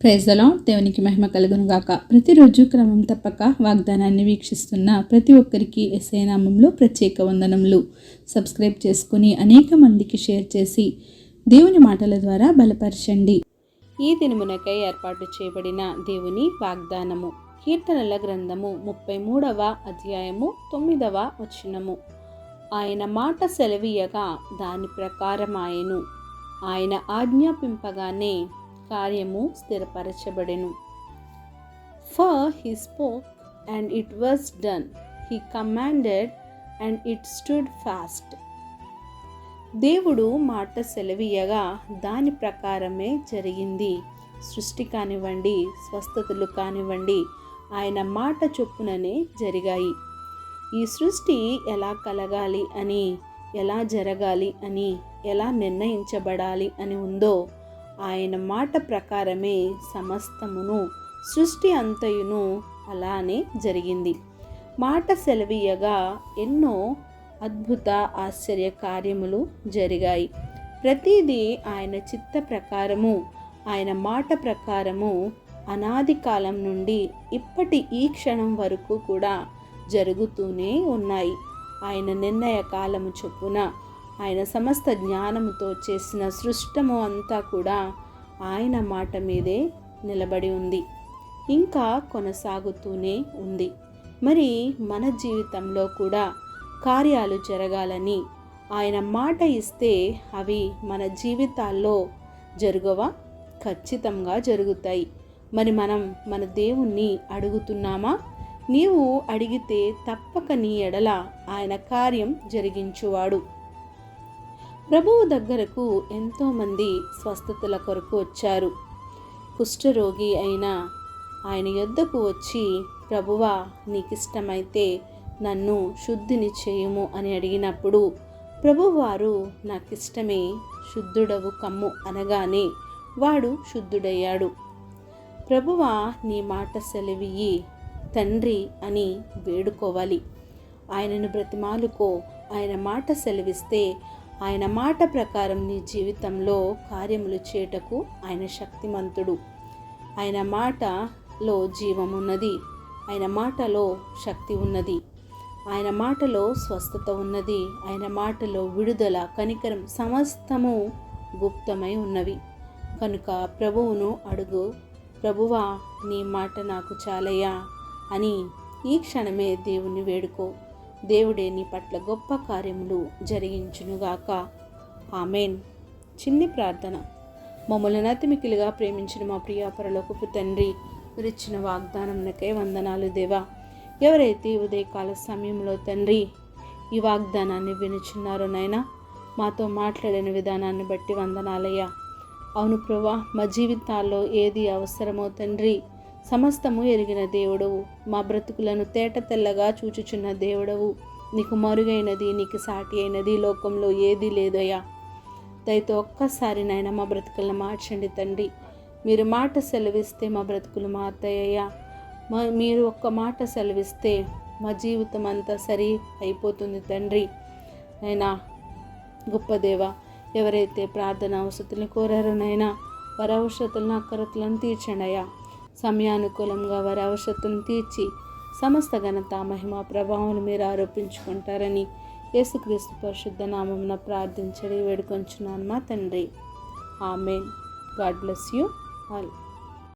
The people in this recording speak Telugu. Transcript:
Praise the lord. దేవునికి మహిమ కలుగును గాక. ప్రతిరోజు క్రమం తప్పక వాగ్దానాన్ని వీక్షిస్తున్న ప్రతి ఒక్కరికి యేసయ్య నామములో ప్రత్యేక వందనములు. సబ్స్క్రైబ్ చేసుకుని అనేక మందికి షేర్ చేసి దేవుని మాటల ద్వారా బలపరచండి. ఈ దినమునకై ఏర్పాటు చేయబడిన దేవుని వాగ్దానము కీర్తనల గ్రంథము 33వ అధ్యాయము 9వ వచనము. ఆయన మాట సెలవీయగా దాని ప్రకారం ఆయన ఆజ్ఞాపింపగానే కార్యము స్థిరపరచబడెను. For he spoke and it was done. He commanded and it stood fast. దేవుడు మాట సెలవీయగా దాని ప్రకారమే జరిగింది. సృష్టి కానివ్వండి, స్వస్థతలు కానివ్వండి, ఆయన మాట చొప్పుననే జరిగాయి. ఈ సృష్టి ఎలా కలగాలి అని, ఎలా జరగాలి అని, ఎలా నిర్ణయించబడాలి అని ఉందో ఆయన మాట ప్రకారమే సమస్తమును, సృష్టి అంతయును అలానే జరిగింది. మాట సెలవీయగా ఎన్నో అద్భుత ఆశ్చర్య కార్యములు జరిగాయి. ప్రతిదీ ఆయన చిత్త ప్రకారము, ఆయన మాట ప్రకారము అనాది కాలం నుండి ఇప్పటి ఈ క్షణం వరకు కూడా జరుగుతూనే ఉన్నాయి. ఆయన నిర్ణయ కాలము చొప్పున ఆయన సమస్త జ్ఞానముతో చేసిన సృష్టము అంతా కూడా ఆయన మాట మీదే నిలబడి ఉంది, ఇంకా కొనసాగుతూనే ఉంది. మరి మన జీవితంలో కూడా కార్యాలు జరగాలని ఆయన మాట ఇస్తే అవి మన జీవితాల్లో జరగవా? ఖచ్చితంగా జరుగుతాయి. మరి మనం మన దేవుణ్ణి అడుగుతున్నామా? నీవు అడిగితే తప్పక నీ ఎడల ఆయన కార్యం జరిగించువాడు. ప్రభువు దగ్గరకు ఎంతోమంది స్వస్థతల కొరకు వచ్చారు. కుష్ఠరోగి అయిన ఆయన యొద్దకు వచ్చి, ప్రభువా నీకిష్టమైతే నన్ను శుద్ధిని చేయుము అని అడిగినప్పుడు ప్రభువారు నాకిష్టమే, శుద్ధుడవు కమ్ము అనగానే వాడు శుద్ధుడయ్యాడు. ప్రభువా నీ మాట సెలవియ్యి తండ్రి అని వేడుకోవాలి. ఆయనను బ్రతిమాలుకో. ఆయన మాట సెలవిస్తే ఆయన మాట ప్రకారం నీ జీవితంలో కార్యములు చేయుటకు ఆయన శక్తిమంతుడు. ఆయన మాటలో జీవమున్నది, ఆయన మాటలో శక్తి ఉన్నది, ఆయన మాటలో స్వస్థత ఉన్నది, ఆయన మాటలో విడుదల, కనికరం సమస్తము గుప్తమై ఉన్నవి. కనుక ప్రభువును అడుగు. ప్రభువా నీ మాట నాకు చాలయ్యా అని ఈ క్షణమే దేవుని వేడుకో. దేవుడే నీ పట్ల గొప్ప కార్యములు జరిగించునుగాక. ఆమెన్. చిన్ని ప్రార్థన. మమ్మల్ని అతిమికిలుగా ప్రేమించిన మా ప్రియ పరలోకపు తండ్రి, మీరిచ్చిన వాగ్దానంకై వందనాలు దేవా. ఎవరైతే ఉదయకాల సమయంలో తండ్రి ఈ వాగ్దానాన్ని వినుచున్నారో నైనా, మాతో మాట్లాడిన విధానాన్ని బట్టి వందనాలయ్యా. అవును ప్రభా, మా జీవితాల్లో ఏది అవసరమో తండ్రి సమస్తము ఎరిగిన దేవుడవు, మా బ్రతుకులను తేట తెల్లగా చూచుచున్న దేవుడవు. నీకు మరుగైనది, నీకు సాటి అయినది లోకంలో ఏదీ లేదయ్యా. దయతో ఒక్కసారి నాయన మా బ్రతుకులను మార్చండి తండ్రి. మీరు మాట సెలవిస్తే మా బ్రతుకులు మారుతాయ్యా. మీరు ఒక్క మాట సెలవిస్తే మా జీవితం అంతా సరి అయిపోతుంది తండ్రి. అయినా గొప్ప దేవ, ఎవరైతే ప్రార్థన అవసరతలను కోరారో నైనా వారి అవసరతలను, అక్కరతలను తీర్చండి అయ్యా. సమయానుకూలంగా వారి అవసరతను తీర్చి సమస్త ఘనత, మహిమ, ప్రభావం మీరు ఆరోపించుకుంటారని యేసుక్రీస్తు పరిశుద్ధ నామమున ప్రార్థించడి వేడుకొంచున్నాను మా తండ్రి. Amen. God bless you all.